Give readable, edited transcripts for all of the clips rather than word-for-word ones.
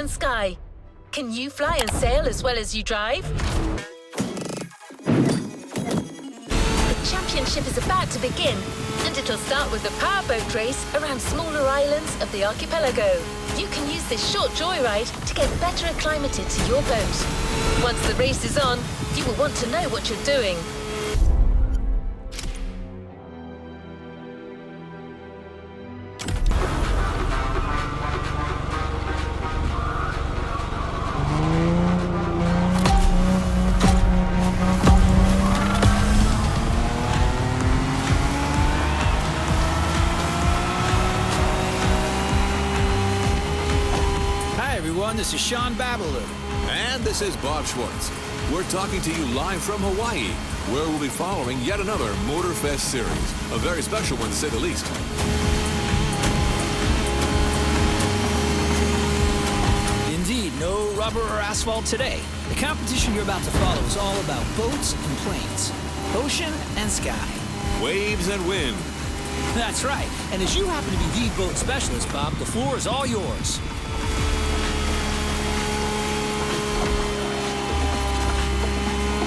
and sky. Can you fly and sail as well as you drive? The championship is about to begin, and it'll start with a powerboat race around smaller islands of the archipelago. You can use this short joyride to get better acclimated to your boat. Once the race is on, you will want to know what you're doing. This is Sean Babaloo. And this is Bob Schwartz. We're talking to you live from Hawaii, where we'll be following yet another Motorfest series. A very special one, to say the least. Indeed, no rubber or asphalt today. The competition you're about to follow is all about boats and planes, ocean and sky. Waves and wind. That's right. And as you happen to be the boat specialist, Bob, the floor is all yours.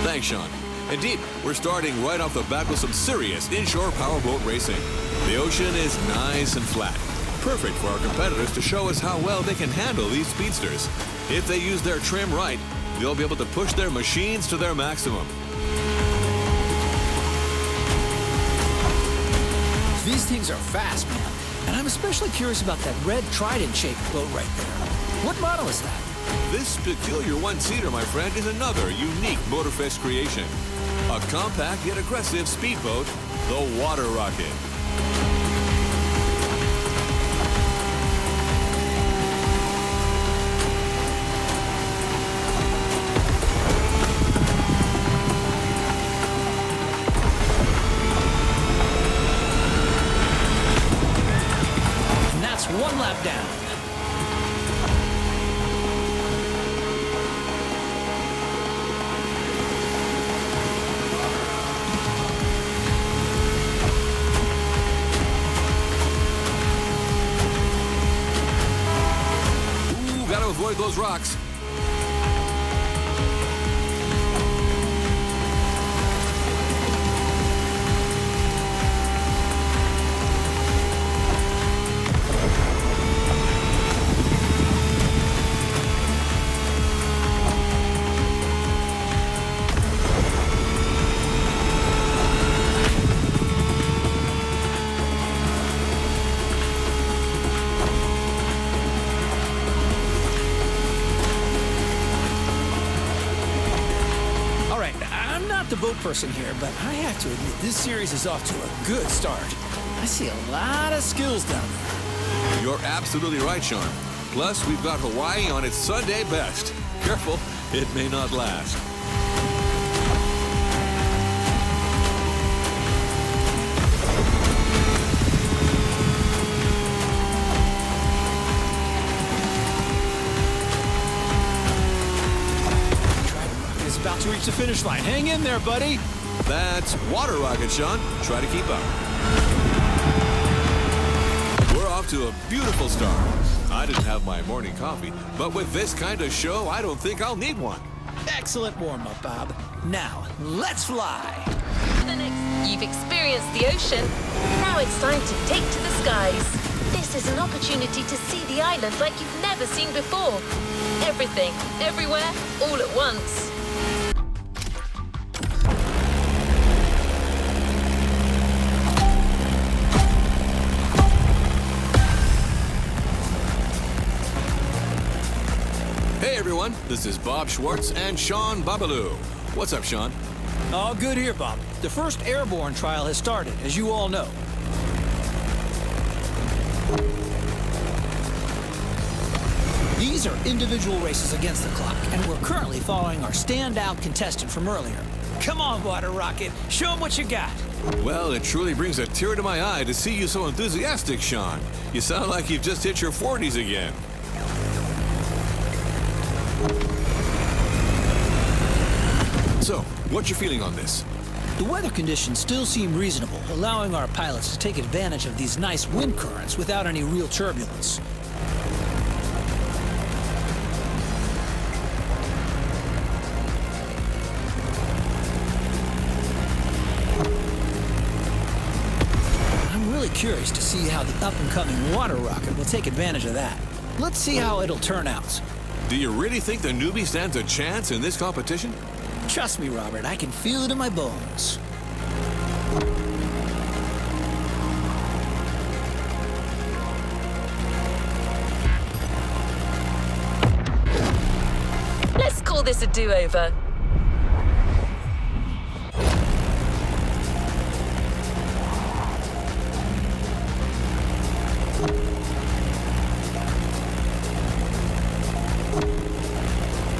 Thanks, Sean. Indeed, we're starting right off the bat with some serious inshore powerboat racing. The ocean is nice and flat, perfect for our competitors to show us how well they can handle these speedsters. If they use their trim right, they'll be able to push their machines to their maximum. These things are fast, man. And I'm especially curious about that red trident-shaped boat right there. What model is that? This peculiar one-seater, my friend, is another unique Motorfest creation. A compact yet aggressive speedboat, the Water Rocket. And that's one lap down. Avoid those rocks. The boat person here, but I have to admit this series is off to a good start. I see a lot of skills down there. You're absolutely right, Sean. Plus, we've got Hawaii on its Sunday best. Careful, it may not last. About to reach the finish line. Hang in there, buddy. That's Water Rocket, Sean. Try to keep up. We're off to a beautiful start. I didn't have my morning coffee, but with this kind of show, I don't think I'll need one. Excellent warm-up, Bob. Now, let's fly. You've experienced the ocean. Now it's time to take to the skies. This is an opportunity to see the island like you've never seen before. Everything, everywhere, all at once. Hey everyone, this is Bob Schwartz and Sean Babaloo. What's up, Sean? All good here, Bob. The first airborne trial has started, as you all know. These are individual races against the clock, and we're currently following our standout contestant from earlier. Come on, Water Rocket, show them what you got. Well, it truly brings a tear to my eye to see you so enthusiastic, Sean. You sound like you've just hit your 40s again. So, what's your feeling on this? The weather conditions still seem reasonable, allowing our pilots to take advantage of these nice wind currents without any real turbulence. curious to see how the up-and-coming water rocket will take advantage of that. Let's see how it'll turn out. Do you really think the newbie stands a chance in this competition? Trust me, Robert, I can feel it in my bones. Let's call this a do-over.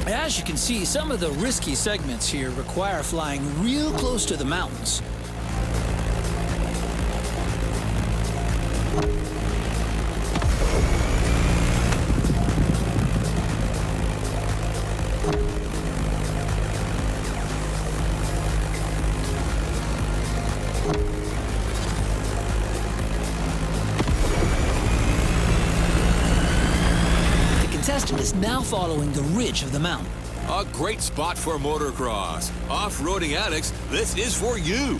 As you can see, some of the risky segments here require flying real close to the mountains. The contestant is now following the ridge of the mountain. A great spot for motocross. Off-roading addicts, this is for you.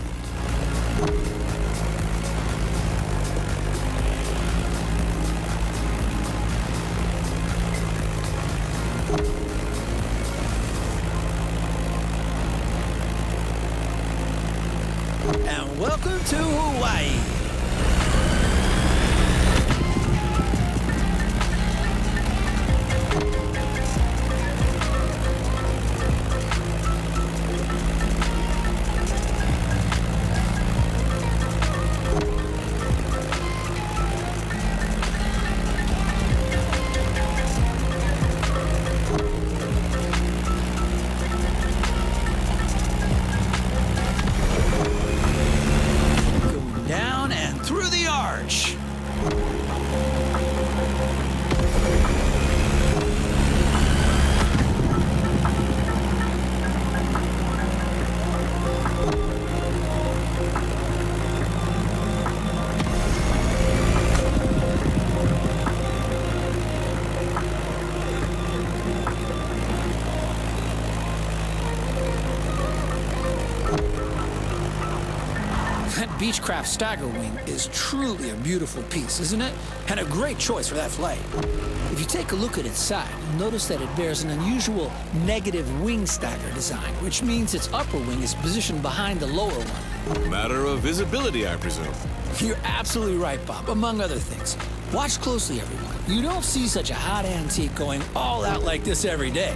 And welcome to Hawaii. Down and through the arch. That Beechcraft Stagger Wing is truly a beautiful piece, isn't it? And a great choice for that flight. If you take a look at its side, you'll notice that it bears an unusual negative wing stagger design, which means its upper wing is positioned behind the lower one. Matter of visibility, I presume. You're absolutely right, Bob, among other things. Watch closely, everyone. You don't see such a hot antique going all out like this every day.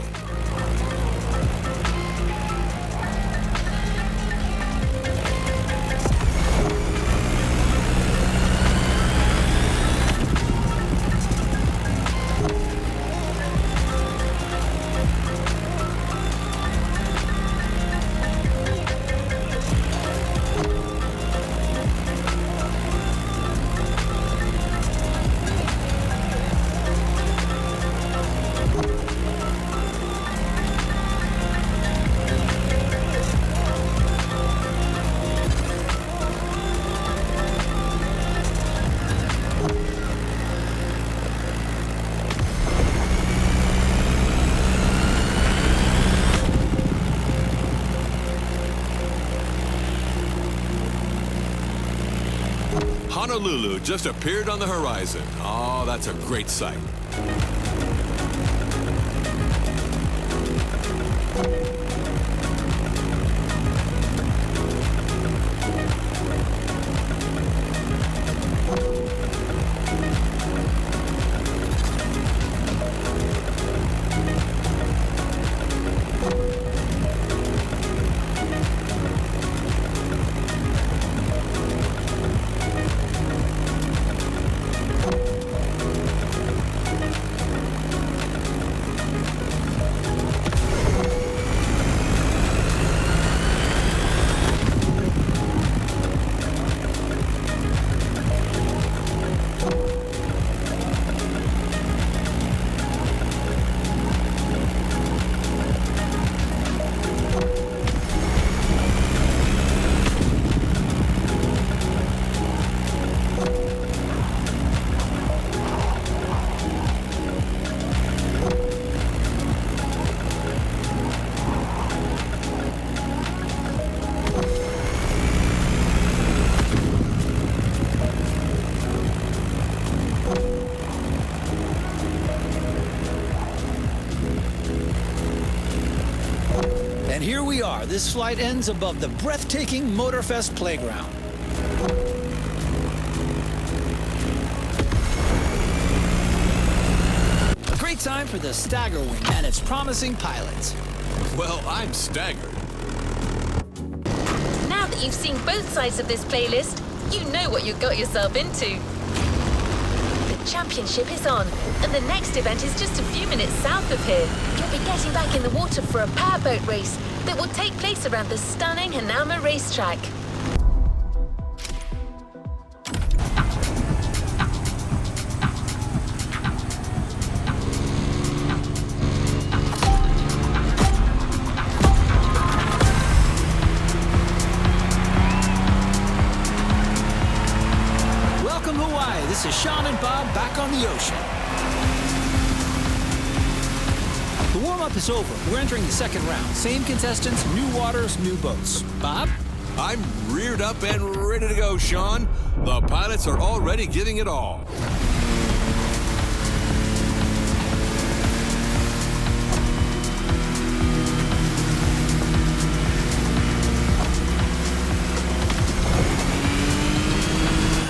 Honolulu just appeared on the horizon. Oh, that's a great sight. we are. This flight ends above the breathtaking Motorfest playground. A great time for the Stagger Wing and its promising pilots. Well, I'm staggered. Now that you've seen both sides of this playlist, you know what you got yourself into. The championship is on, and the next event is just a few minutes south of here. You'll be getting back in the water for a powerboat race that will take place around the stunning Hanauma racetrack. Welcome Hawaii. This is Sean and Bob back on the ocean. The warm-up is over. We're entering the second round. Same contestants, new waters, new boats. Bob? I'm reared up and ready to go, Sean. The pilots are already giving it all.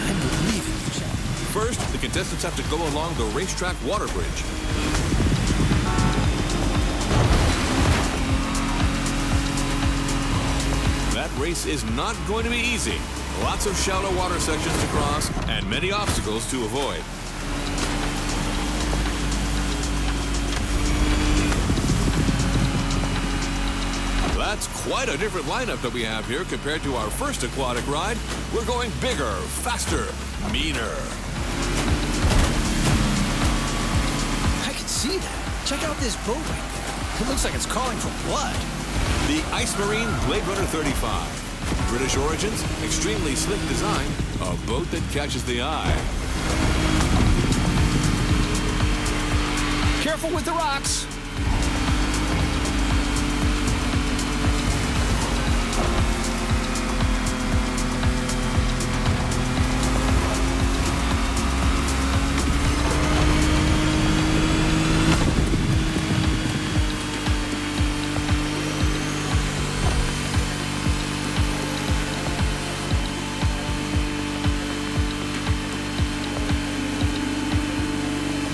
I believe in you, Sean. First, the contestants have to go along the racetrack water bridge. That race is not going to be easy. Lots of shallow water sections to cross and many obstacles to avoid. That's quite a different lineup that we have here compared to our first aquatic ride. We're going bigger, faster, meaner. I can see that. Check out this boat right there. It looks like it's calling for blood. The Ice Marine Blade Runner 35. British origins, extremely slick design, a boat that catches the eye. Careful with the rocks.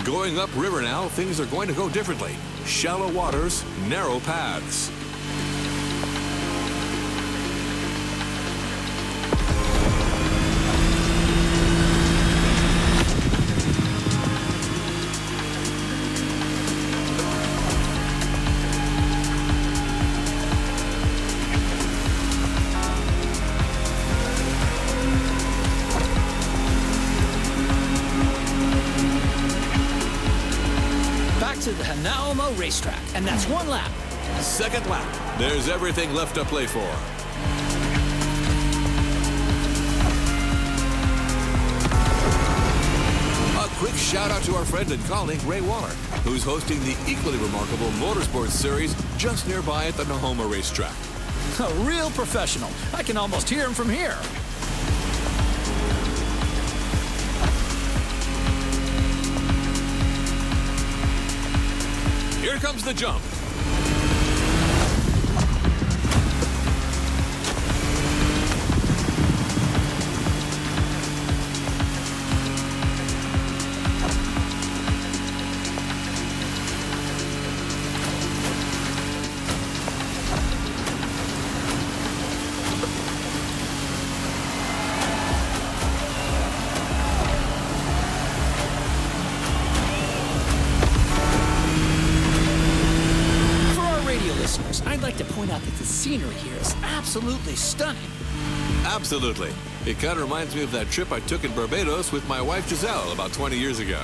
Going upriver now, things are going to go differently. Shallow waters, narrow paths. To the Hanauma racetrack, and that's one lap. Second lap. There's everything left to play for. A quick shout out to our friend and colleague Ray Waller, who's hosting the equally remarkable Motorsports Series just nearby at the Hanauma racetrack. A real professional. I can almost hear him from here. Here comes the jump. I'd like to point out that the scenery here is absolutely stunning. Absolutely. It kind of reminds me of that trip I took in Barbados with my wife Giselle about 20 years ago.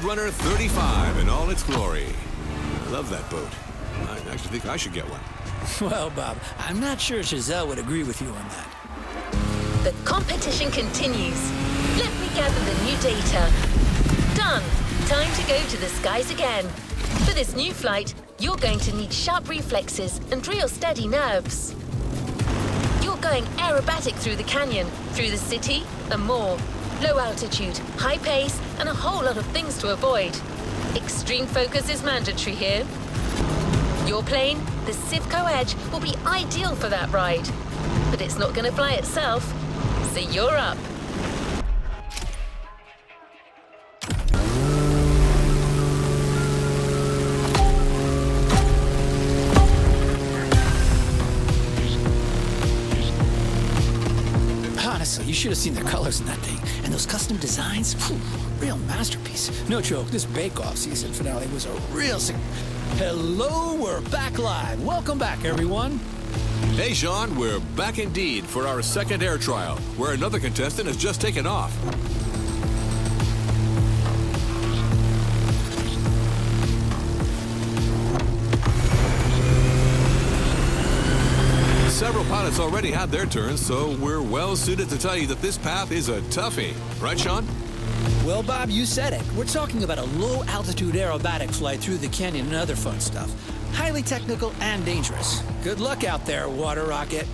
Blade Runner 35 in all its glory. I love that boat. I actually think I should get one. Well, Bob, I'm not sure Giselle would agree with you on that. The competition continues. Let me gather the new data. Done. Time to go to the skies again. For this new flight, you're going to need sharp reflexes and real steady nerves. You're going aerobatic through the canyon, through the city, and more. Low altitude, high pace, and a whole lot of things to avoid. Extreme focus is mandatory here. Your plane, the Civco Edge, will be ideal for that ride. But it's not going to fly itself, so you're up. Honestly, you should have seen the colors in that thing. And those custom designs, phew, real masterpiece. No joke, this Bake-Off season finale was a real... Hello, we're back live. Welcome back, everyone. Hey, Sean, we're back indeed for our second air trial, where another contestant has just taken off. Several pilots already had their turns, so we're well suited to tell you that this path is a toughie. Right, Sean? Well, Bob, you said it. We're talking about a low-altitude aerobatic flight through the canyon and other fun stuff. Highly technical and dangerous. Good luck out there, water rocket.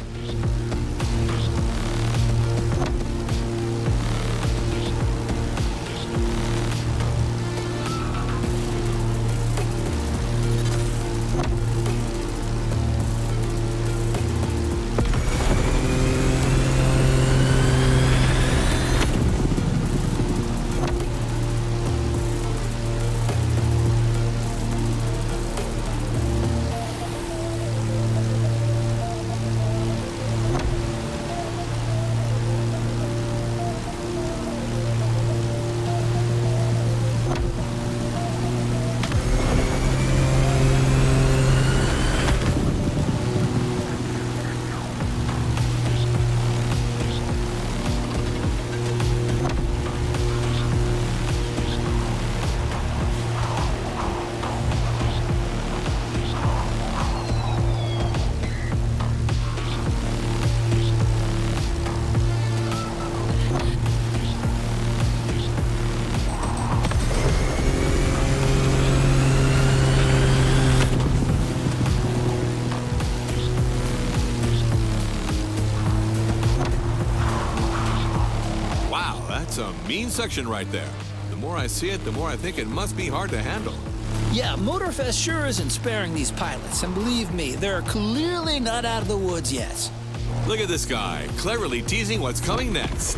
That's a mean section right there. The more I see it, the more I think it must be hard to handle. Yeah, Motorfest sure isn't sparing these pilots, and believe me, they're clearly not out of the woods yet. Look at this guy, cleverly teasing what's coming next.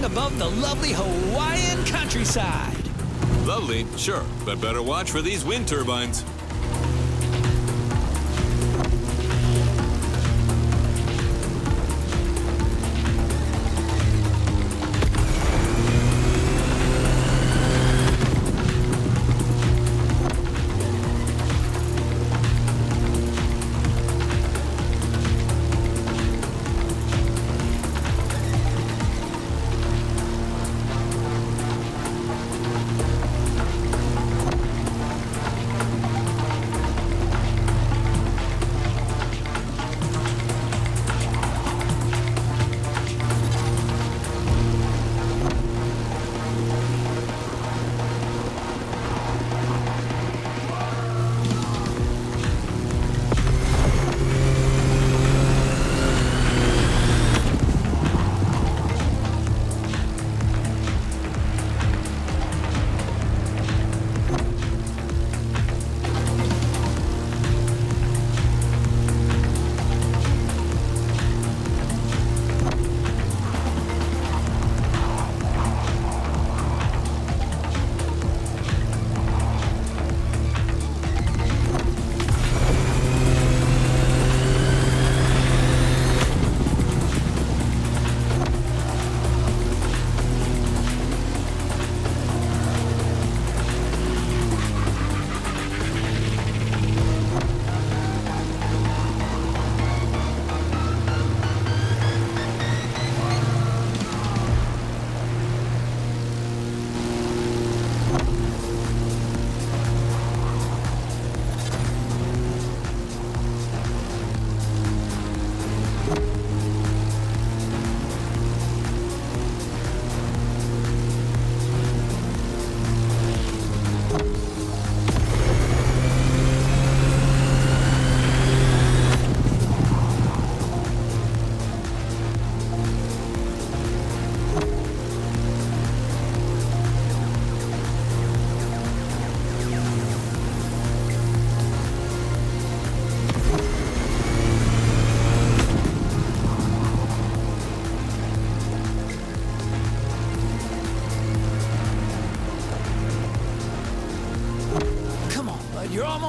Above the lovely Hawaiian countryside. Lovely, sure, but better watch for these wind turbines.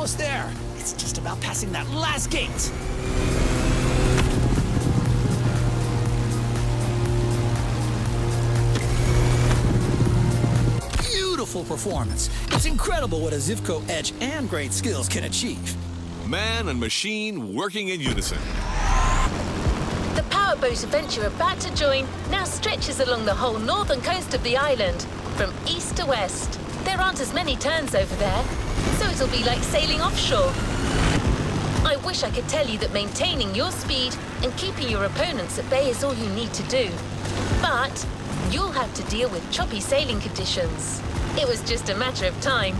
almost there. It's just about passing that last gate. Beautiful performance. It's incredible what a Zivco edge and great skills can achieve. Man and machine working in unison. The powerboat adventure you're about to join now stretches along the whole northern coast of the island, from east to west. There aren't as many turns over there, so it'll be like sailing offshore. I wish I could tell you that maintaining your speed and keeping your opponents at bay is all you need to do. But you'll have to deal with choppy sailing conditions. It was just a matter of time.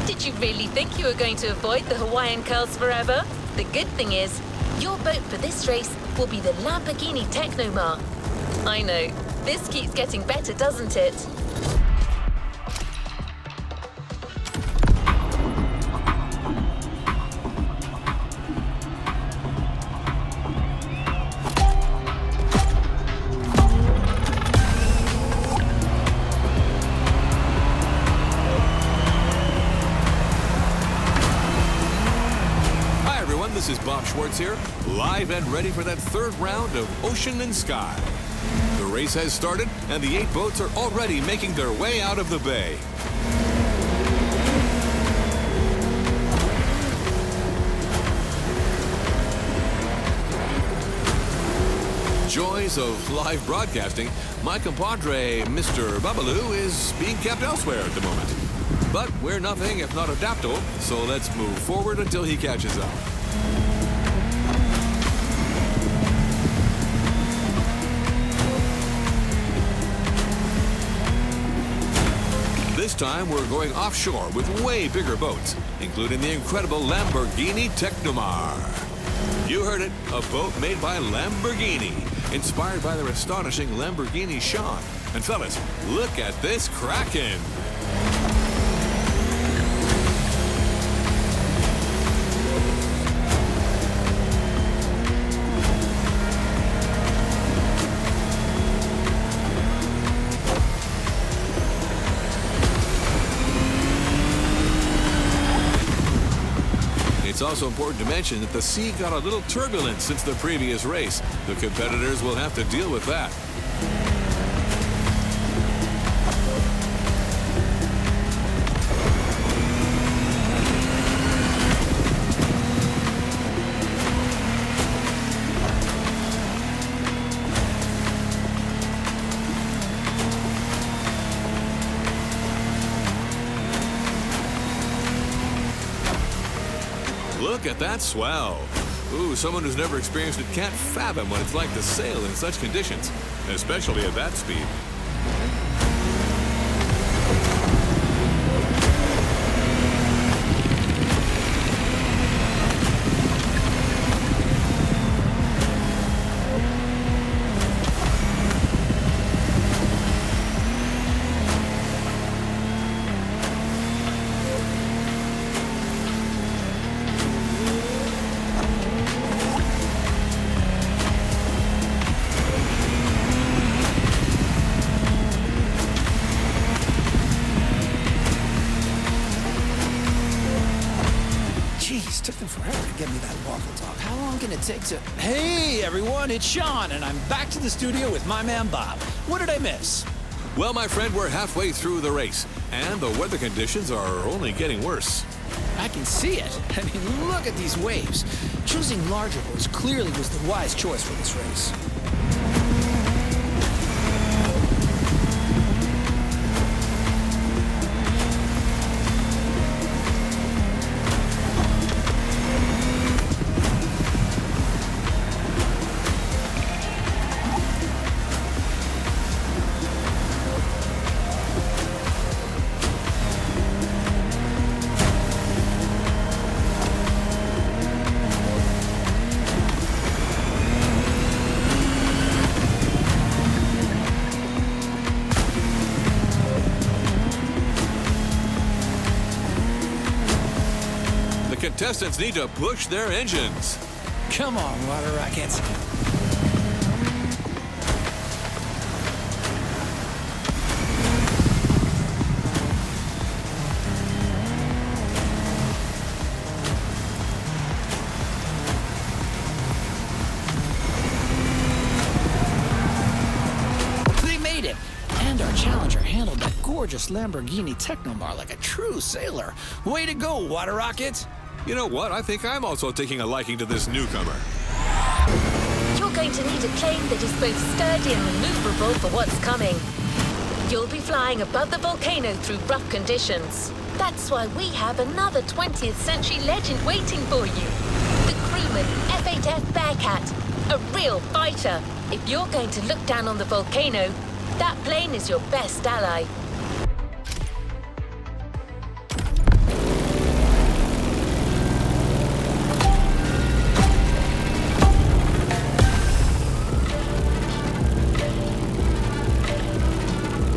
Did you really think you were going to avoid the Hawaiian curls forever? The good thing is, your boat for this race will be the Lamborghini Technomar. I know, this keeps getting better, doesn't it? This is Bob Schwartz here, live and ready for that third round of Ocean and Sky. The race has started, and the 8 boats are already making their way out of the bay. Joys of live broadcasting, my compadre, Mr. Babalu, is being kept elsewhere at the moment. But we're nothing if not adaptable, so let's move forward until he catches up. This time we're going offshore with way bigger boats, including the incredible Lamborghini Technomar. You heard it, a boat made by Lamborghini, inspired by their astonishing Lamborghini Sean. And fellas, look at this Kraken. It's also important to mention that the sea got a little turbulent since the previous race. The competitors will have to deal with that. Look at that swell. Ooh, someone who's never experienced it can't fathom what it's like to sail in such conditions, especially at that speed. Jeez, took them forever to get me that waffle talk. How long can it take to... Hey, everyone, it's Sean, and I'm back to the studio with my man Bob. What did I miss? Well, my friend, we're halfway through the race, and the weather conditions are only getting worse. I can see it. I mean, look at these waves. Choosing larger boats clearly was the wise choice for this race. Contestants need to push their engines. Come on, water rockets. gorgeous Lamborghini Technomar like a true sailor. Way to go, Water Rocket! You know what? I think I'm also taking a liking to this newcomer. You're going to need a plane that is both sturdy and maneuverable for what's coming. You'll be flying above the volcano through rough conditions. That's why we have another 20th century legend waiting for you. The crewman F-8F Bearcat, a real fighter. If you're going to look down on the volcano, that plane is your best ally.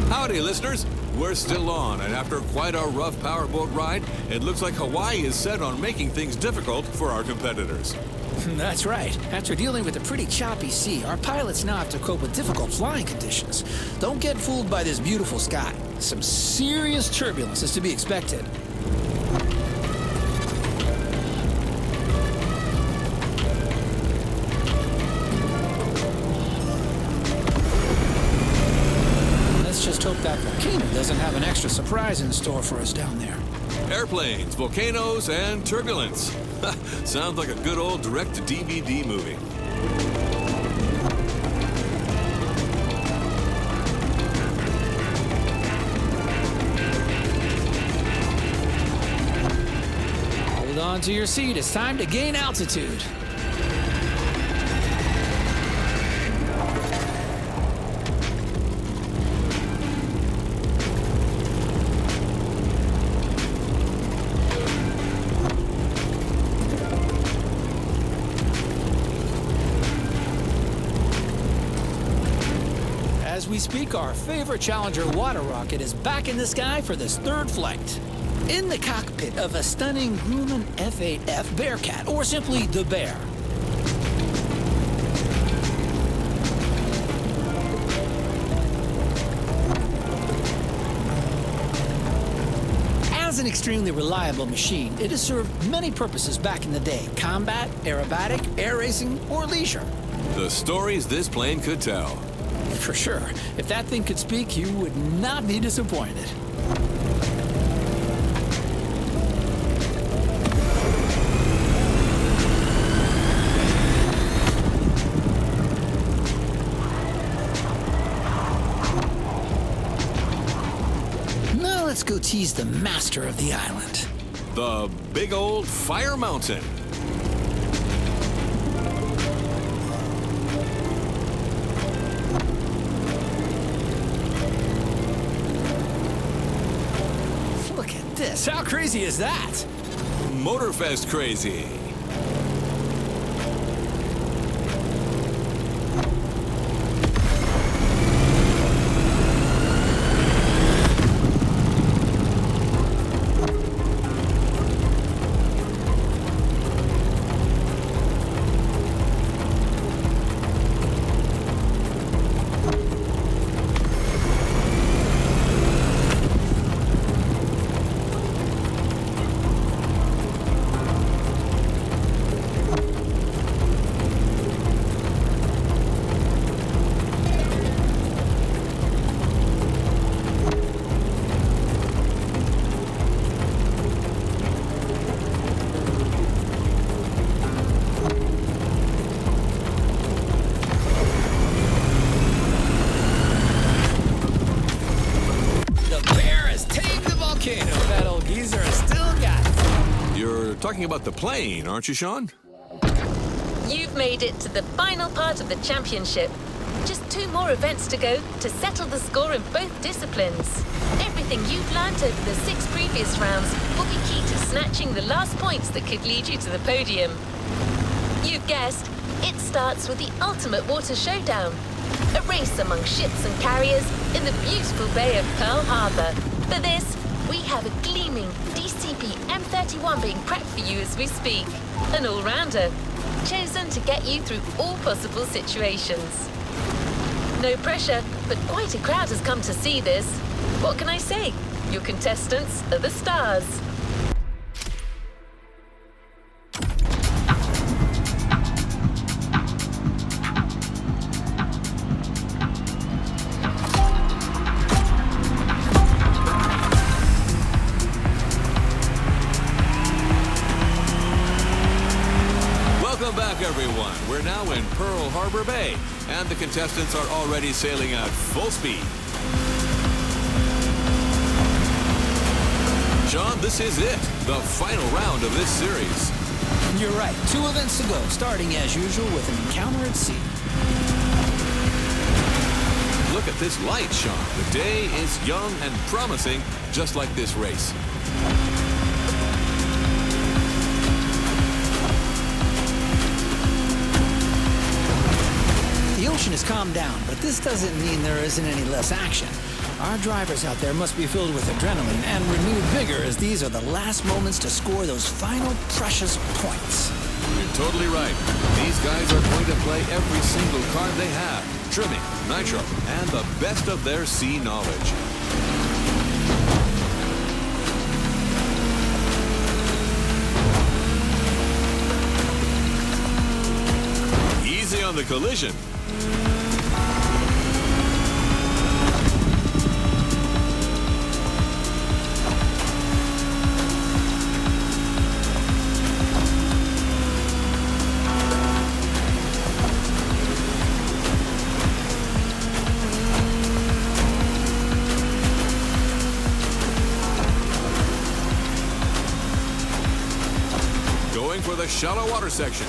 Howdy, listeners. We're still on, and after quite a rough powerboat ride, it looks like Hawaii is set on making things difficult for our competitors. That's right. After dealing with a pretty choppy sea, our pilots now have to cope with difficult flying conditions. Don't get fooled by this beautiful sky. Some serious turbulence is to be expected. Let's just hope that volcano doesn't have an extra surprise in store for us down there. Airplanes, volcanoes, and turbulence. Sounds like a good old direct-to-DVD movie. Hold on to your seat. It's time to gain altitude. As we speak, our favorite Challenger water rocket is back in the sky for this third flight. In the cockpit of a stunning Grumman F-8F Bearcat, or simply the Bear. As an extremely reliable machine, it has served many purposes back in the day: combat, aerobatic, air racing, or leisure. The stories this plane could tell. For sure. If that thing could speak, you would not be disappointed. Now let's go tease the master of the island. The big old Fire Mountain. How crazy is that? Motorfest crazy. That old geezer has still got it. You're talking about the plane, aren't you, Sean? You've made it to the final part of the championship. Just 2 more events to go to settle the score in both disciplines. Everything you've learnt over the 6 previous rounds will be key to snatching the last points that could lead you to the podium. You've guessed, it starts with the ultimate water showdown. A race among ships and carriers in the beautiful Bay of Pearl Harbor. For this, we have a gleaming DCP M31 being prepped for you as we speak. An all-rounder, chosen to get you through all possible situations. No pressure, but quite a crowd has come to see this. What can I say? Your contestants are the stars. Pearl Harbor Bay, and the contestants are already sailing at full speed. Sean, this is it, the final round of this series. You're right. 2 events to go, starting as usual with an encounter at sea. Look at this light, Sean. The day is young and promising, just like this race. The ocean has calmed down, but this doesn't mean there isn't any less action. Our drivers out there must be filled with adrenaline and renewed vigor, as these are the last moments to score those final precious points. You're totally right. These guys are going to play every single card they have, trimming, nitro, and the best of their sea knowledge. Easy on the collision. Going for the shallow water section.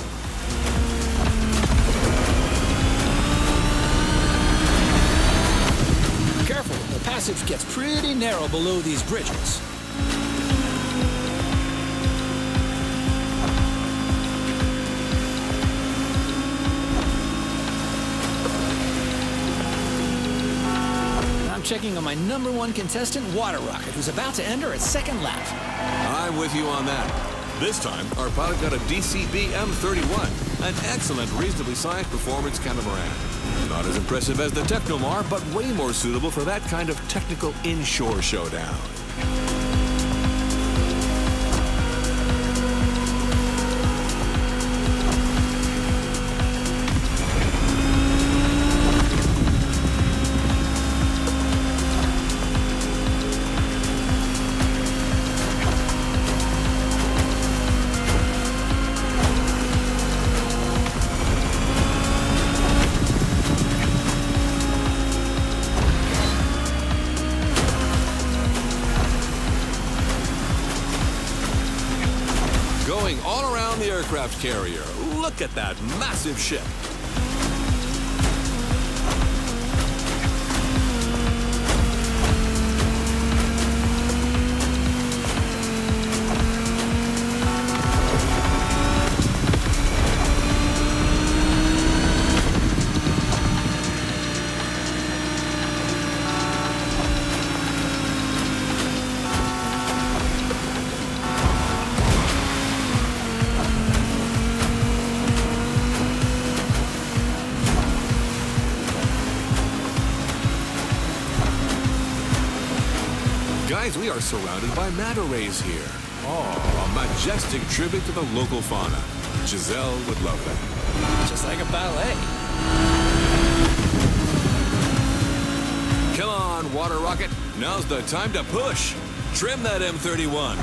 Careful, the passage gets pretty narrow below these bridges. I'm checking on my #1 contestant, Water Rocket, who's about to enter its second lap. I'm with you on that. This time, our pilot got a DCB M31, an excellent, reasonably sized performance catamaran. Not as impressive as the Technomar, but way more suitable for that kind of technical inshore showdown. Going all around the aircraft carrier. Look at that massive ship. Guys, we are surrounded by manta rays here. Oh, a majestic tribute to the local fauna. Giselle would love that. Just like a ballet. Come on, Water Rocket. Now's the time to push. Trim that M31.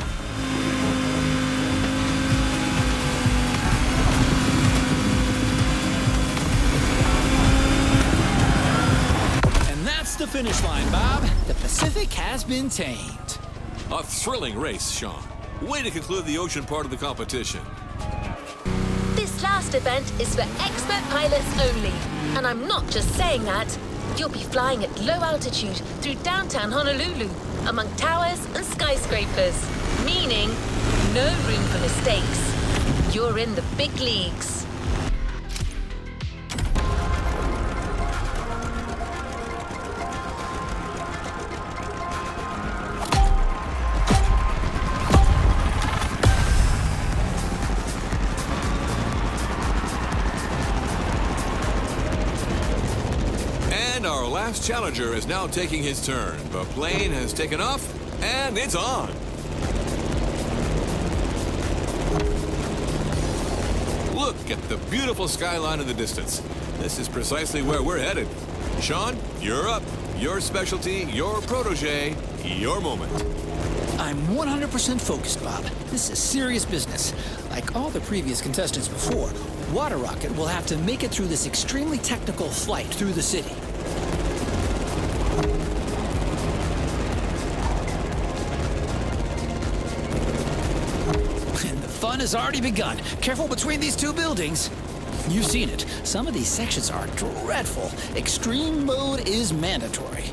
And that's the finish line, Bob. The Pacific has been tamed. A thrilling race, Sean. Way to conclude the ocean part of the competition. This last event is for expert pilots only. And I'm not just saying that. You'll be flying at low altitude through downtown Honolulu, among towers and skyscrapers, meaning no room for mistakes. You're in the big leagues. And our last challenger is now taking his turn. The plane has taken off, and it's on. Look at the beautiful skyline in the distance. This is precisely where we're headed. Sean, you're up. Your specialty, your protege, your moment. I'm 100% focused, Bob. This is serious business. Like all the previous contestants before, water rocket will have to make it through this extremely technical flight through the city. And the fun has already begun. Careful between these two buildings. You've seen it. Some of these sections are dreadful. Extreme mode is mandatory.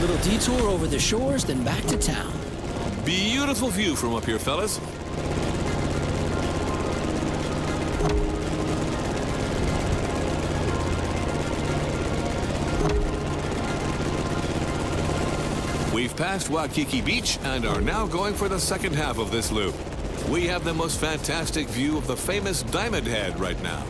Little detour over the shores, then back to town. Beautiful view from up here, fellas. We've passed Waikiki Beach and are now going for the second half of this loop. We have the most fantastic view of the famous Diamond Head right now.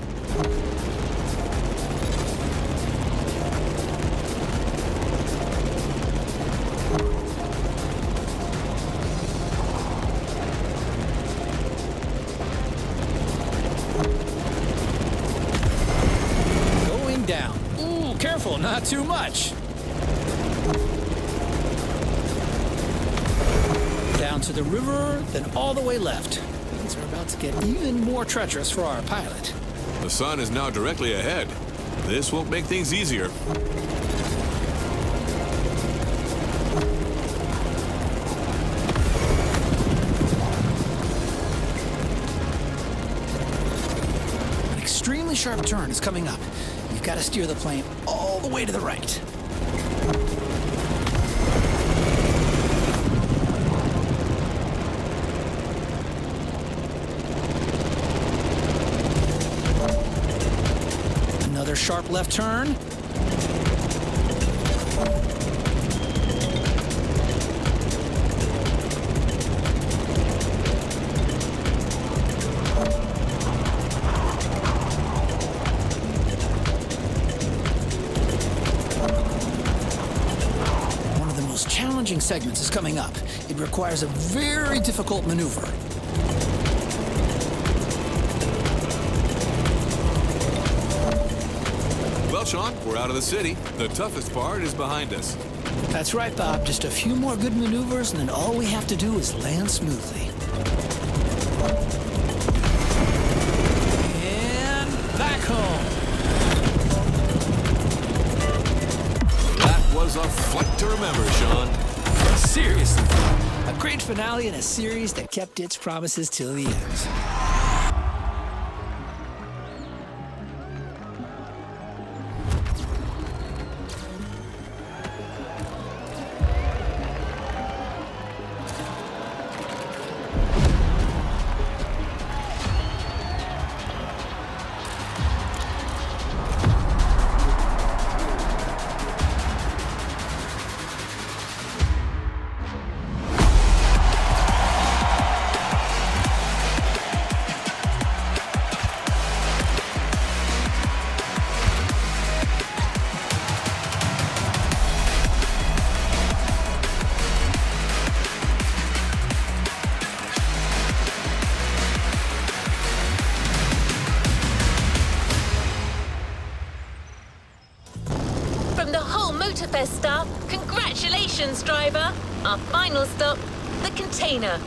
Down. Ooh, careful, not too much. Down to the river, then all the way left. Things are about to get even more treacherous for our pilot. The sun is now directly ahead. This won't make things easier. An extremely sharp turn is coming up. You've got to steer the plane all the way to the right. Another sharp left turn. Challenging segments is coming up. It requires a very difficult maneuver. Well, Sean, we're out of the city. The toughest part is behind us. That's right, Bob. Just a few more good maneuvers, and then all we have to do is land smoothly. And back home. Was a flight to remember, Sean. Seriously, a great finale in a series that kept its promises till the end. Motorfest staff, congratulations, driver! Our final stop, the container.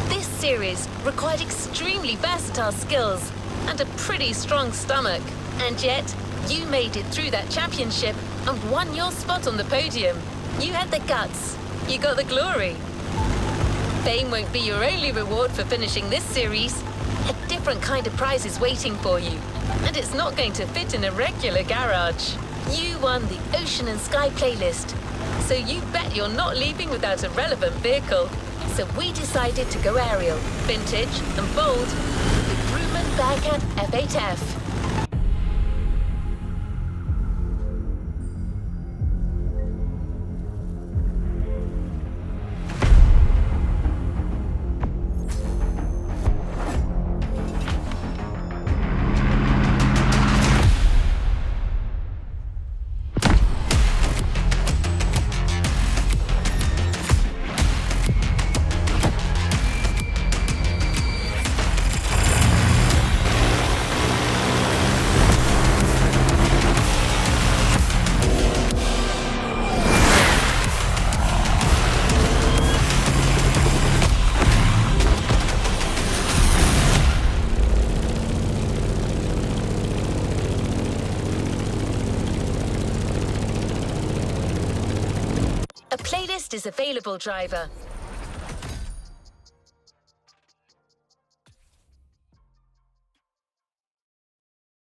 This series required extremely versatile skills and a pretty strong stomach. And yet, you made it through that championship and won your spot on the podium. You had the guts. You got the glory. Fame won't be your only reward for finishing this series. A different kind of prize is waiting for you, and it's not going to fit in a regular garage. You won the Ocean and Sky playlist, so you bet you're not leaving without a relevant vehicle. So we decided to go aerial, vintage, and bold with the Grumman Bearcat F8F. A playlist is available, driver.